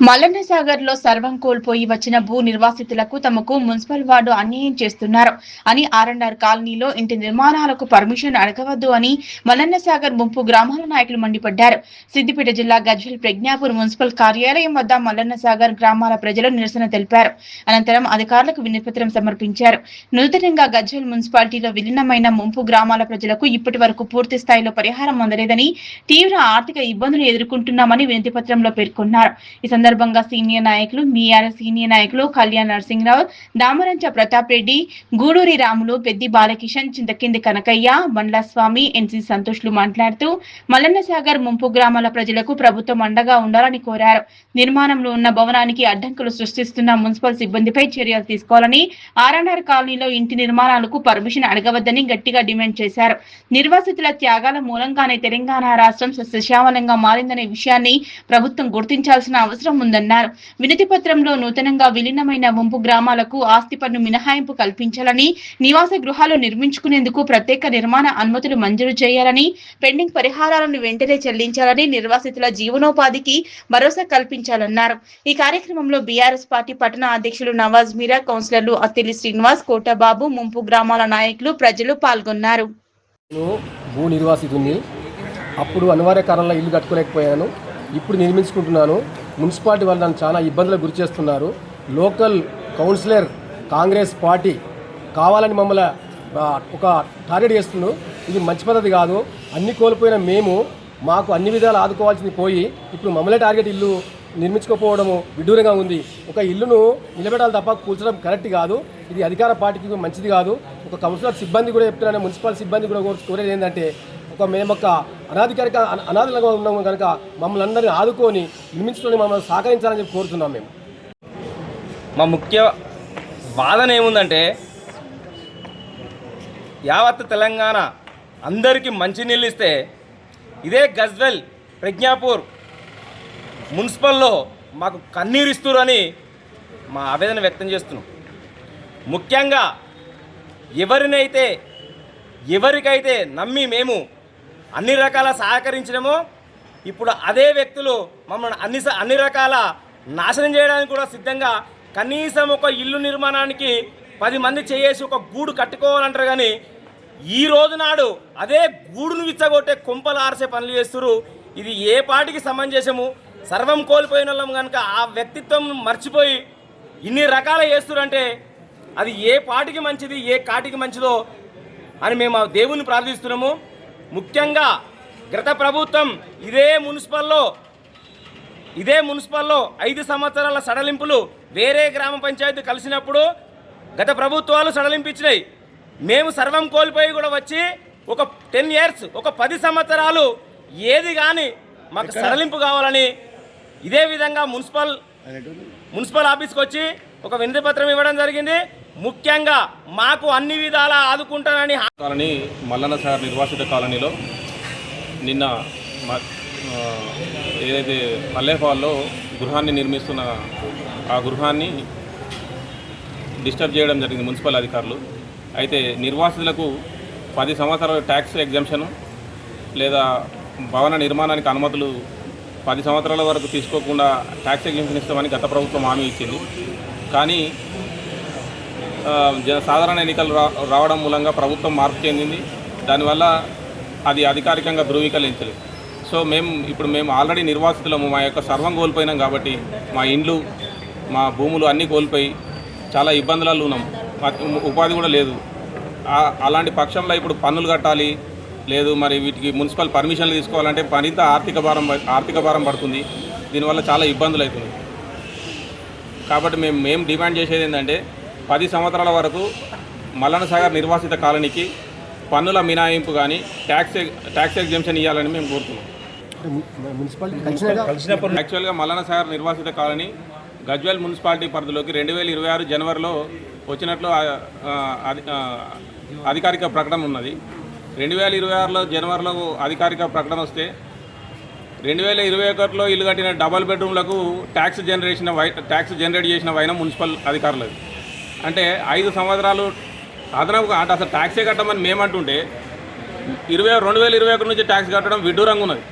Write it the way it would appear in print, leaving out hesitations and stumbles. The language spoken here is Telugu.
మల్లన్న సాగర్ లో సర్వం కోల్పోయి వచ్చిన భూ నిర్వాసితులకు తమకు మున్సిపల్ వార్డు అన్యాయం చేస్తున్నారు అని ఆర్ఎన్ఆర్ కాలనీలో ఇంటి నిర్మాణాలకు పర్మిషన్ అడగవద్దు అని మల్లన్న సాగర్ ముంపు గ్రామాల నాయకులు మండిపడ్డారు. సిద్దిపేట జిల్లా గజ్వేల్ ప్రజ్ఞాపూర్ మున్సిపల్ కార్యాలయం వద్ద మల్లన్న సాగర్ గ్రామాల ప్రజలు నిరసన తెలిపారు. అనంతరం అధికారులకు వినతిపత్రం సమర్పించారు. నూతనంగా గజ్వేల్ మున్సిపాలిటీలో విలీనమైన ముంపు గ్రామాల ప్రజలకు ఇప్పటి వరకు పూర్తి స్థాయిలో పరిహారం అందలేదని, తీవ్ర ఆర్థిక ఇబ్బందులు ఎదుర్కొంటున్నామని వినతిపత్రంలో పేర్కొన్నారు. ఈ సందర్భంగా సీనియర్ నాయకులు సీనియర్ నాయకులు కళ్యాణ్ నరసింహరావు, దామరంచ ప్రతాప్ రెడ్డి, గూడూరి రాములు, పెద్ది బాలకిషన్, చింతకింది కనకయ్య, బండ్ల స్వామి, ఎన్సీ సంతోష్లు మాట్లాడుతూ మల్లన్న సాగర్ ముంపు గ్రామాల ప్రజలకు ప్రభుత్వం అండగా ఉండాలని కోరారు. నిర్మాణంలో ఉన్న భవనానికి అడ్డంకులు సృష్టిస్తున్న మున్సిపల్ సిబ్బందిపై చర్యలు తీసుకోవాలని, ఆర్ఎన్ఆర్ కాలనీలో ఇంటి నిర్మాణాలకు పర్మిషన్ అడగవద్దని గట్టిగా డిమాండ్ చేశారు. నిర్వాసితుల త్యాగాల మూలంగానే తెలంగాణ రాష్ట్రం సస్యశ్యామలంగా మారిందనే విషయాన్ని ప్రభుత్వం గుర్తించాల్సిన అవసరం ఉందన్నారు. వినతి పత్రంలో నూతనంగా విలీనమైన ముంపు గ్రామాలకు ఆస్తి పన్ను మినహాయింపు కల్పించాలని, నివాస గృహాలు నిర్మించుకునేందుకు ప్రత్యేక నిర్మాణ అనుమతులు మంజూరు చేయాలని, పెండింగ్ పరిహారాలను వెంటనే చెల్లించాలని, నిర్వాసితుల జీవనోపాధికి భరోసా కల్పించాలన్నారు. ఈ కార్యక్రమంలో బీఆర్ఎస్ పార్టీ పట్టణ అధ్యక్షులు నవాజ్ మీరా, కౌన్సిలర్లు అత్తిలి శ్రీనివాస్, కోటబాబు, ముంపు గ్రామాల నాయకులు, ప్రజలు పాల్గొన్నారు. భూ నిర్వాసితుని అప్పుడు అనివార్య కారణంలో ఇల్లు కట్టుకోలేకపోయాను. ఇప్పుడు నిర్మించుకుంటున్నాను. మున్సిపాలిటీ వాళ్ళు నన్ను చాలా ఇబ్బందులకు గురి చేస్తున్నారు. లోకల్ కౌన్సిలర్ కాంగ్రెస్ పార్టీ కావాలని మమ్మల్ని ఒక టార్గెట్ చేస్తున్నారు. ఇది మంచి పద్ధతి కాదు. అన్ని కోల్పోయిన మేము మాకు అన్ని విధాలు ఆదుకోవాల్సింది పోయి ఇప్పుడు మమ్మల్ని టార్గెట్ ఇల్లు నిర్మించుకోకపోవడము విడ్డూరంగా ఉంది. ఒక ఇల్లును నిలబెట్టాలి తప్ప కూల్చడం కరెక్ట్ కాదు. ఇది అధికార పార్టీకి మంచిది కాదు. ఒక కౌన్సిలర్ సిబ్బంది కూడా చెప్తున్నాను, మున్సిపల్ సిబ్బంది కూడా కోరేది ఏంటంటే మేము ఒక అనాథలుగా ఉన్నాము కనుక మమ్మల్ని అందరినీ ఆదుకొని నిర్మించుకొని మమ్మల్ని సహకరించాలని చెప్పి కోరుతున్నాం. మేము మా ముఖ్య వాదన ఏముందంటే యావత్ తెలంగాణ అందరికీ మంచినీళ్ళు ఇస్తే ఇదే గజ్వేల్ ప్రజ్ఞాపూర్ మున్సిపల్లో మాకు కన్నీరు ఇస్తురని మా ఆవేదన వ్యక్తం చేస్తున్నాం. ముఖ్యంగా ఎవరికైతే నమ్మి మేము అన్ని రకాల సహకరించడమో ఇప్పుడు అదే వ్యక్తులు మమ్మల్ని అన్ని రకాల నాశనం చేయడానికి కూడా సిద్ధంగా కనీసం ఒక ఇల్లు నిర్మాణానికి 10 మంది చేసి ఒక గూడు కట్టుకోవాలంటారు. కానీ ఈ రోజు నాడు అదే గూడును విచ్చగొట్టే కుంపలు ఆర్సే పనులు చేస్తున్నారు. ఇది ఏ పార్టీకి సమంజసము? సర్వం కోల్పోయిన వాళ్ళం కనుక ఆ వ్యక్తిత్వం మర్చిపోయి ఇన్ని రకాల చేస్తురంటే అది ఏ పార్టీకి మంచిది, ఏ కాటికి మంచిదో అని మేము ఆ దేవుని ప్రార్థిస్తున్నాము. ముఖ్యంగా గత ప్రభుత్వం ఇదే మున్సిపల్లో 5 సంవత్సరాల సడలింపులు వేరే గ్రామ పంచాయతీ కలిసినప్పుడు గత ప్రభుత్వాలు సడలింపించినాయి. మేము సర్వం కోల్పోయి కూడా వచ్చి ఒక 10 years, ఒక 10 సంవత్సరాలు ఏది కానీ మాకు సడలింపు కావాలని ఇదే విధంగా మున్సిపల్ ఆఫీస్కి వచ్చి ఒక వినతి పత్రం ఇవ్వడం జరిగింది. ముఖ్యంగా మాకు అన్ని విధాలా ఆదుకుంటానని కాలనీ మల్లన్న సాగర్ నిర్వాసిత కాలనీలో నిన్న ఏదైతే పల్లెపాల్లో గృహాన్ని నిర్మిస్తున్న ఆ గృహాన్ని డిస్టర్బ్ చేయడం జరిగింది మున్సిపల్ అధికారులు. అయితే నిర్వాసితులకు 10 సంవత్సరాల ట్యాక్స్ ఎగ్జంప్షన్ లేదా భవన నిర్మాణానికి అనుమతులు 10 సంవత్సరాల వరకు తీసుకోకుండా ట్యాక్స్ ఎగ్జంప్షన్ ఇస్తామని గత ప్రభుత్వం హామీ ఇచ్చింది. కానీ సాధారణ ఎన్నికలు రావడం మూలంగా ప్రభుత్వం మార్పు చెందింది. దానివల్ల అది అధికారికంగా ధృవీకరించలేదు. సో మేము ఆల్రెడీ నిర్వాసితులము, మా యొక్క సర్వం కోల్పోయినాం కాబట్టి మా ఇండ్లు, మా భూములు అన్నీ కోల్పోయి చాలా ఇబ్బందులలో ఉన్నాం. ఉపాధి కూడా లేదు. అలాంటి పక్షంలో ఇప్పుడు పన్నులు కట్టాలి, లేదు మరి వీటికి మున్సిపల్ పర్మిషన్లు తీసుకోవాలంటే మరింత ఆర్థిక భారం పడుతుంది. దీనివల్ల చాలా ఇబ్బందులు అవుతుంది. కాబట్టి మేము డిమాండ్ చేసేది ఏంటంటే 10 సంవత్సరాల వరకు మల్లన్న సాగర్ నిర్వాసిత కాలనీకి పన్నుల మినహాయింపు కానీ ట్యాక్స్ ఎగ్జంప్షన్ ఇవ్వాలని మేము కోరుతున్నాం. యాక్చువల్గా మల్లన్న సాగర్ నిర్వాసిత కాలనీ గజ్వేల్ మున్సిపాలిటీ పరిధిలోకి 2026 జనవరిలో వచ్చినట్లు అధికారిక ప్రకటన ఉన్నది. 2026 జనవరిలో అధికారిక ప్రకటన వస్తే 2021లో ఇల్లు కట్టిన డబల్ బెడ్రూమ్లకు ట్యాక్స్ జనరేట్ చేసిన వైన మున్సిపల్ అధికారులది. అంటే 5 సంవత్సరాలు అదనపుగా అంటే అసలు ట్యాక్సే కట్టమని మేమంటుంటే 2021 నుంచి ట్యాక్స్ కట్టడం విడ్డూరంగా ఉన్నది.